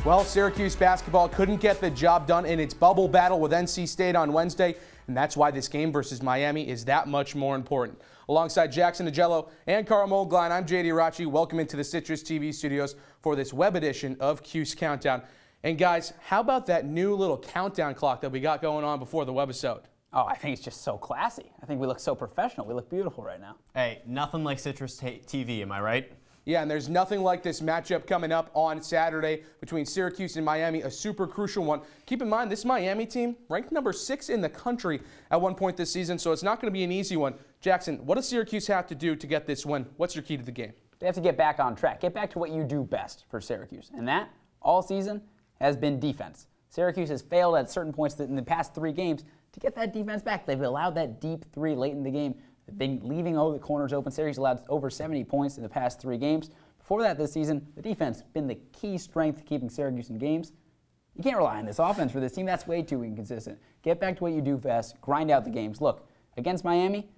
Well, Syracuse basketball couldn't get the job done in its bubble battle with NC State on Wednesday, and that's why this game versus Miami is that much more important. Alongside Jackson Ajello and Karl Moeglein, I'm Raucci. Welcome into the CitrusTV studios for this web edition of Cuse Countdown. And guys, how about that new little countdown clock that we got going on before the webisode? Oh, I think it's just so classy. I think we look so professional. We look beautiful right now. Hey, nothing like Citrus TV, am I right? Yeah, and there's nothing like this matchup coming up on Saturday between Syracuse and Miami, a super crucial one. Keep in mind, this Miami team ranked number 6 in the country at one point this season, so it's not going to be an easy one. Jackson, what does Syracuse have to do to get this win? What's your key to the game? They have to get back on track. Get back to what you do best for Syracuse, and that, all season, has been defense. Syracuse has failed at certain points in the past 3 games to get that defense back. They've allowed that deep 3 late in the game. They've been leaving all the corners open. Syracuse allowed over 70 points in the past 3 games. Before that this season, the defense has been the key strength to keeping Syracuse in games. You can't rely on this offense for this team. That's way too inconsistent. Get back to what you do best. Grind out the games. Look, against Miami,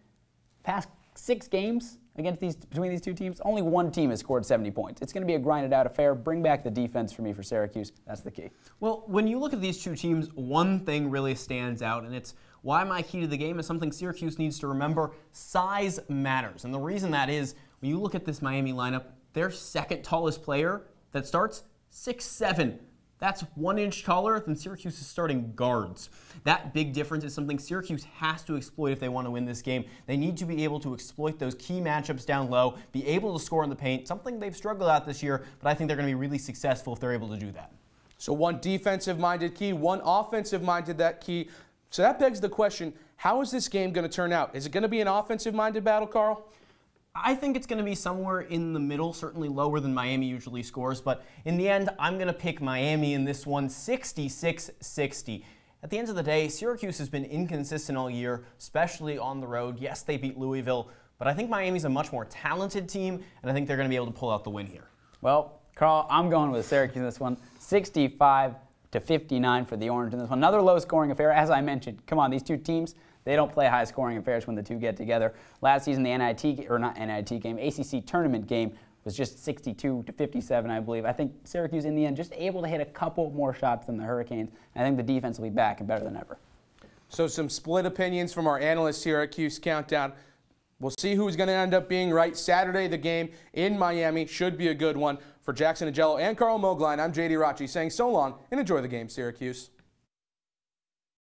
past 6 games between these two teams, only one team has scored 70 points. It's going to be a grinded out affair. Bring back the defense for me for Syracuse. That's the key. Well, when you look at these two teams, one thing really stands out, and it's why my key to the game is something Syracuse needs to remember. Size matters. And the reason that is, when you look at this Miami lineup, their second tallest player that starts, 6'7". That's 1 inch taller than Syracuse's starting guards. That big difference is something Syracuse has to exploit if they want to win this game. They need to be able to exploit those key matchups down low, be able to score in the paint, something they've struggled at this year, but I think they're going to be really successful if they're able to do that. So one defensive-minded key, one offensive-minded that key. So that begs the question, how is this game going to turn out? Is it going to be an offensive-minded battle, Karl? I think it's going to be somewhere in the middle, certainly lower than Miami usually scores, but in the end, I'm going to pick Miami in this one, 66-60. At the end of the day, Syracuse has been inconsistent all year, especially on the road. Yes, they beat Louisville, but I think Miami's a much more talented team, and I think they're going to be able to pull out the win here. Well, Karl, I'm going with Syracuse in this one, 65-59 for the Orange in this one. Another low-scoring affair, as I mentioned. Come on, these two teams, they don't play high-scoring affairs when the two get together. Last season, the ACC tournament game was just 62-57, I believe. I think Syracuse, in the end, just able to hit a couple more shots than the Hurricanes. And I think the defense will be back and better than ever. So some split opinions from our analysts here at Cuse Countdown. We'll see who's going to end up being right. Saturday, the game in Miami should be a good one. For Jackson Ajello and Karl Moeglein, I'm Raucci saying so long and enjoy the game, Syracuse.